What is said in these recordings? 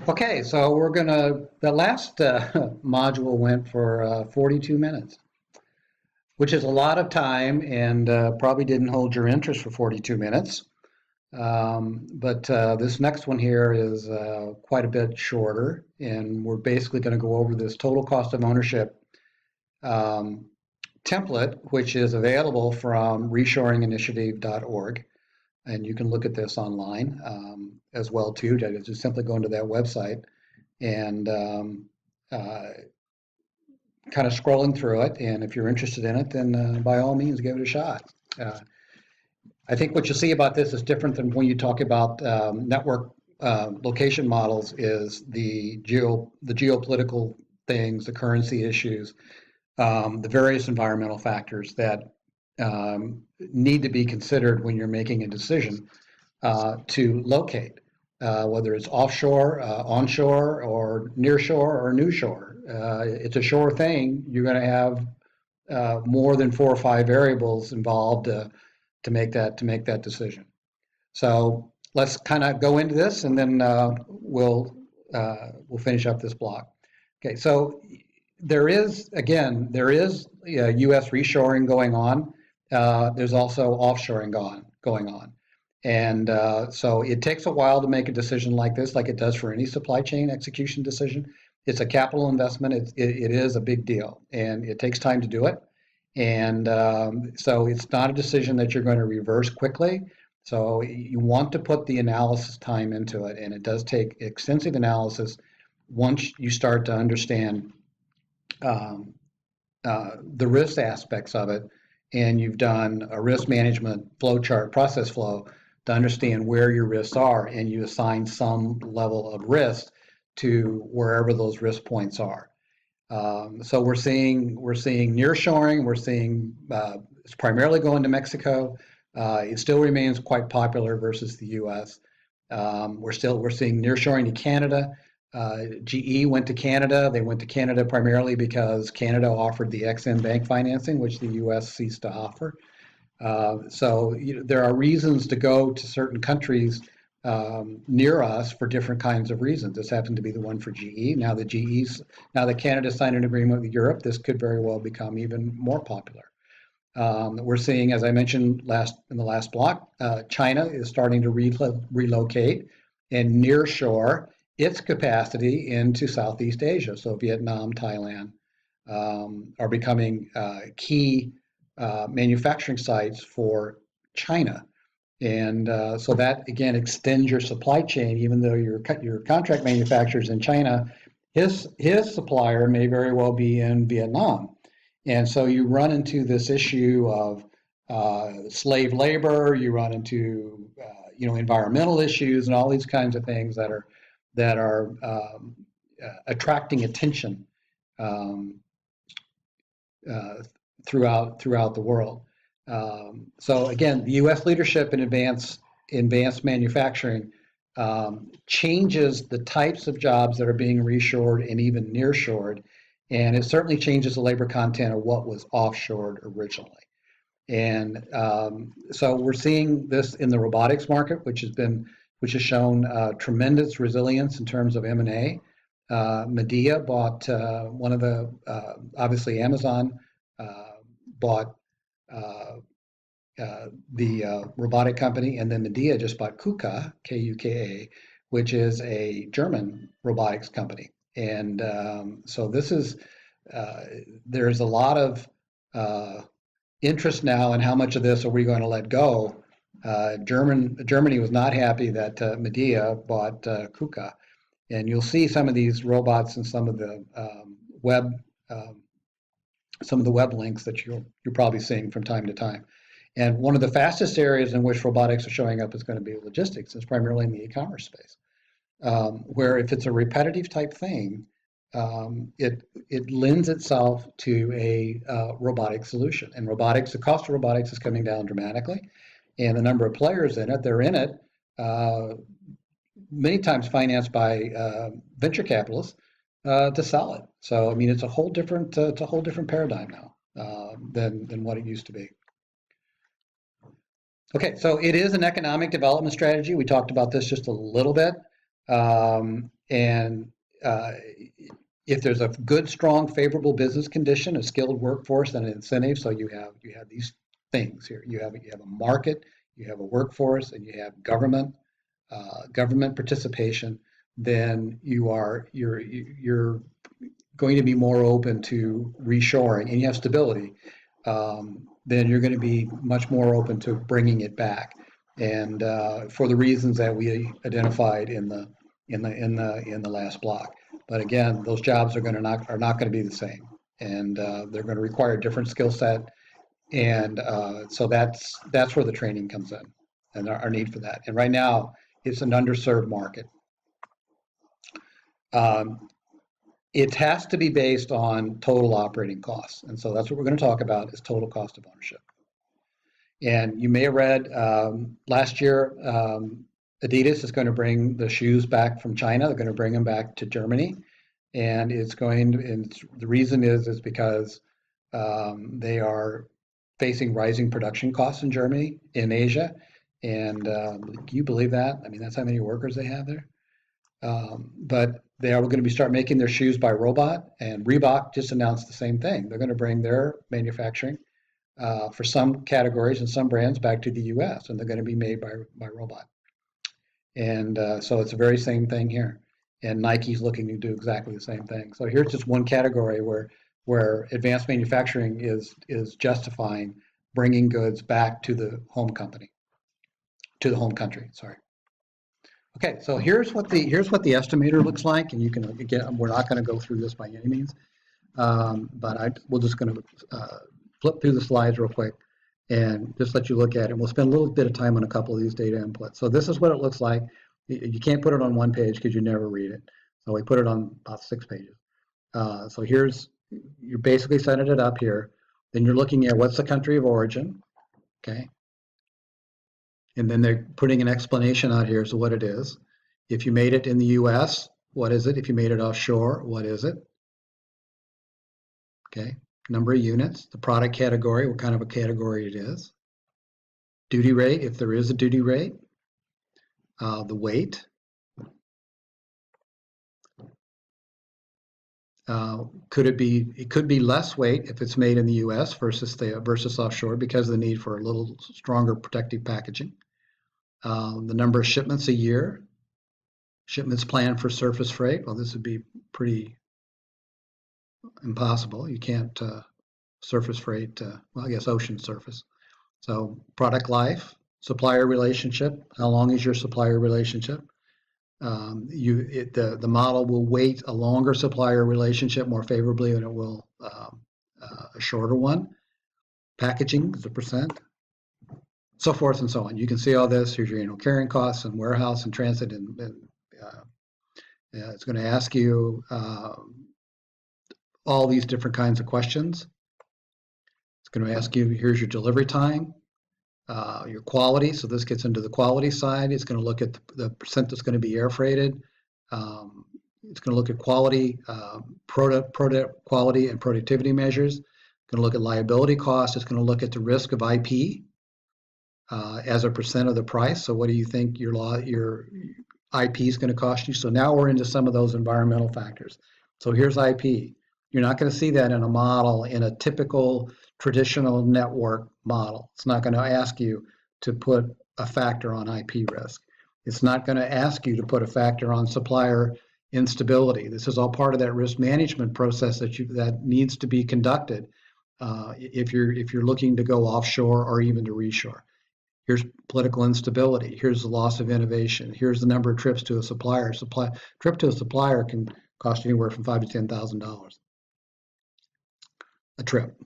Okay, so the last module went for 42 minutes, which is a lot of time and probably didn't hold your interest for 42 minutes. But this next one here is quite a bit shorter, and we're basically going to go over this total cost of ownership um, template, which is available from reshoringinitiative.org. And you can look at this online as well too. Just simply go into that website and uh, kind of scrolling through it. And if you're interested in it, then by all means, give it a shot. Uh, I think what you see about this is different than when you talk about network location models is the geopolitical things, the currency issues, the various environmental factors that need to be considered when you're making a decision to locate, whether it's offshore, onshore, or near shore or new shore. It's a shore thing. You're going to have more than 4 or 5 variables involved to make that decision. So let's kind of go into this, and then we'll finish up this block. Okay, so there is U.S. reshoring going on. There's also offshoring going on. And so it takes a while to make a decision like this, like it does for any supply chain execution decision. It's a capital investment. It is a big deal, and it takes time to do it. And so it's not a decision that you're going to reverse quickly. So you want to put the analysis time into it, and it does take extensive analysis once you start to understand um, the risk aspects of it, and you've done a risk management flow chart, process flow, to understand where your risks are, and you assign some level of risk to wherever those risk points are. So we're seeing nearshoring. We're seeing it's primarily going to Mexico. It still remains quite popular versus the U.S. We're seeing nearshoring to Canada. GE went to Canada. They went to Canada primarily because Canada offered the EXIM bank financing, which the U.S. ceased to offer. So there are reasons to go to certain countries near us for different kinds of reasons. This happened to be the one for GE. Now that Canada signed an agreement with Europe, this could very well become even more popular. We're seeing, as I mentioned in the last block, China is starting to relocate and nearshore its capacity into Southeast Asia. So Vietnam, Thailand are becoming key manufacturing sites for China. And so that, again, extends your supply chain. Even though your contract manufacturer's in China, his supplier may very well be in Vietnam. And so you run into this issue of slave labor. You run into environmental issues and all these kinds of things that are attracting attention um, uh, throughout the world. So again, the U.S. leadership in advanced manufacturing changes the types of jobs that are being reshored and even nearshored, and it certainly changes the labor content of what was offshored originally. And so we're seeing this in the robotics market, which has shown tremendous resilience in terms of M&A. Medea bought one of the obviously Amazon bought the robotic company, and then Medea just bought KUKA, Kuka, which is a German robotics company. And so there's a lot of interest now in how much of this are we going to let go. Germany was not happy that Medea bought KUKA, and you'll see some of these robots and some of the web links that you're probably seeing from time to time. And one of the fastest areas in which robotics are showing up is going to be logistics. It's primarily in the e-commerce space, where if it's a repetitive type thing, it lends itself to a robotic solution. And the cost of robotics is coming down dramatically, and the number of players in it, they're in it, many times financed by venture capitalists to sell it. So I mean, it's a whole different paradigm now than what it used to be. Okay, so it is an economic development strategy. We talked about this just a little bit. and if there's a good, strong, favorable business condition, a skilled workforce, and an incentive, so you have these things here. You have a market, you have a workforce, and you have government participation. Then you're going to be more open to reshoring, and you have stability. Then you're going to be much more open to bringing it back, and for the reasons that we identified in the last block. But again, those jobs are not going to be the same, and they're going to require a different skill set, and so that's where the training comes in, and our need for that. And right now, it's an underserved market. It has to be based on total operating costs, and so that's what we're going to talk about is total cost of ownership. And you may have read last year, Adidas is going to bring the shoes back from China. They're going to bring them back to Germany, and the reason is because they are facing rising production costs in Germany, in Asia, and can you believe that? I mean, that's how many workers they have there. But they are going to start making their shoes by robot, and Reebok just announced the same thing. They're going to bring their manufacturing for some categories and some brands back to the U.S., and they're going to be made by robot. And so it's the very same thing here. And Nike's looking to do exactly the same thing. So here's just one category where advanced manufacturing is justifying bringing goods back to the home country. Sorry. Okay, so here's what the estimator looks like, and you can again, we're not going to go through this by any means, but we're just going to flip through the slides real quick and just let you look at it. We'll spend a little bit of time on a couple of these data inputs. So this is what it looks like. You can't put it on one page because you never read it. So we put it on about 6 pages. So you're basically setting it up here. Then you're looking at what's the country of origin, okay? And then they're putting an explanation out here as to what it is. If you made it in the US, what is it? If you made it offshore, what is it? Okay, number of units, the product category, what kind of a category it is. Duty rate, if there is a duty rate. The weight. It could be less weight if it's made in the US versus offshore because of the need for a little stronger protective packaging. The number of shipments a year, shipments planned for surface freight. Well, this would be pretty impossible. You can't surface freight, well, I guess ocean surface. So product life, supplier relationship. How long is your supplier relationship? The model will weight a longer supplier relationship more favorably than it will a shorter one. Packaging is a percent. So forth and so on. You can see all this. Here's your annual carrying costs and warehouse and transit, and it's going to ask you all these different kinds of questions. It's going to ask you, here's your delivery time, your quality. So this gets into the quality side. It's going to look at the percent that's going to be air freighted. It's going to look at quality, product quality and productivity measures. It's going to look at liability costs. It's going to look at the risk of IP. As a percent of the price. So what do you think your IP is going to cost you? So now we're into some of those environmental factors. So here's IP. You're not going to see that in a model, in a typical traditional network model. It's not going to ask you to put a factor on IP risk. It's not going to ask you to put a factor on supplier instability. This is all part of that risk management process that needs to be conducted if you're looking to go offshore or even to reshore. Here's political instability. Here's the loss of innovation. Here's the number of trips to a supplier. Trip to a supplier can cost anywhere from $5,000 to $10,000 a trip.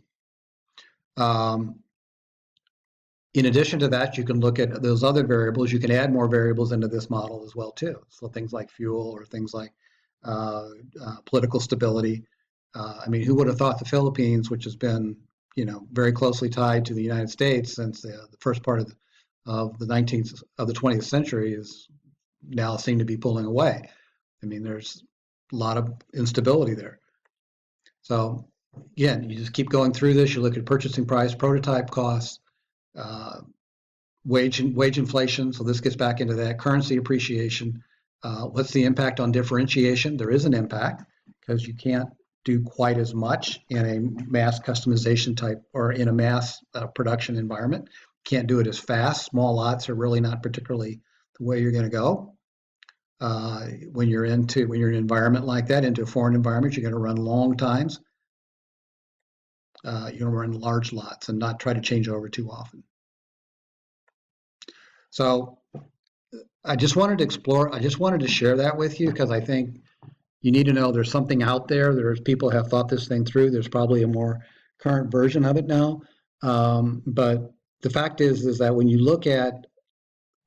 In addition to that, you can look at those other variables. You can add more variables into this model as well too. So things like fuel or things like political stability. I mean, who would have thought the Philippines, which has been very closely tied to the United States since the first part of the 20th century, is now seen to be pulling away. I mean, there's a lot of instability there. So again, you just keep going through this. You look at purchasing price, prototype costs, wage inflation. So this gets back into that. Currency appreciation, What's the impact on differentiation? There is an impact because you can't do quite as much in a mass customization type or in a mass production environment. Can't do it as fast. Small lots are really not particularly the way you're going to go. When you're in an environment like that, into a foreign environment, you're going to run long times. You're going to run large lots and not try to change over too often. So I just wanted to share that with you because I think you need to know there's something out there. There's people have thought this thing through. There's probably a more current version of it now. But the fact is that when you look at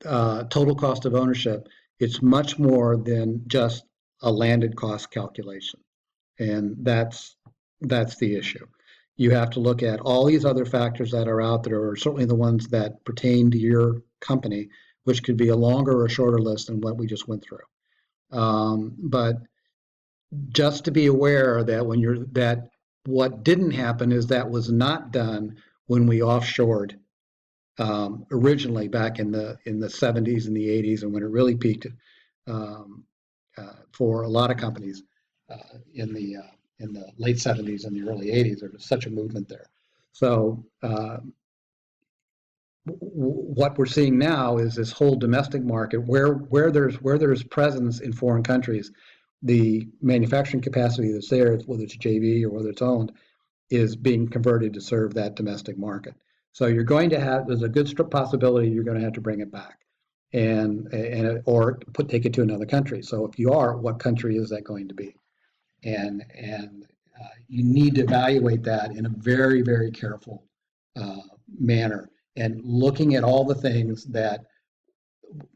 total cost of ownership, it's much more than just a landed cost calculation. And that's the issue. You have to look at all these other factors that are out there, or certainly the ones that pertain to your company, which could be a longer or shorter list than what we just went through. But just to be aware that what didn't happen is that was not done when we offshored originally back in the 70s and the 80s, and when it really peaked for a lot of companies in the late 70s and the early 80s. There was such a movement there. So what we're seeing now is this whole domestic market where there's presence in foreign countries, the manufacturing capacity that's there, whether it's JV or whether it's owned, is being converted to serve that domestic market. So you're going to have, there's a good possibility you're going to have to bring it back or take it to another country. So if you are, what country is that going to be? And you need to evaluate that in a very, very careful manner, and looking at all the things that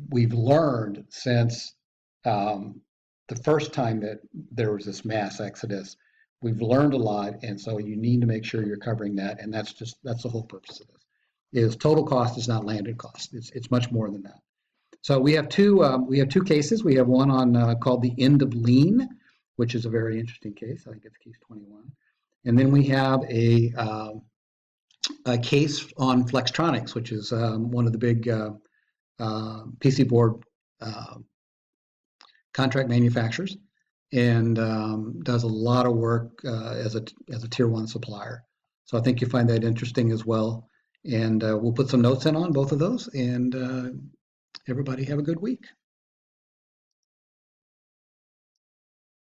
we've learned since the first time that there was this mass exodus. We've learned a lot, and so you need to make sure you're covering that, and that's the whole purpose of this. Is total cost is not landed cost. It's much more than that. So we have two cases. We have one on called the end of lien, which is a very interesting case. I think it's case 21, and then we have a case on Flextronics, which is one of the big PC board contract manufacturers, and does a lot of work as a tier 1 supplier. So I think you find that interesting as well. And we'll put some notes in on both of those, and everybody have a good week.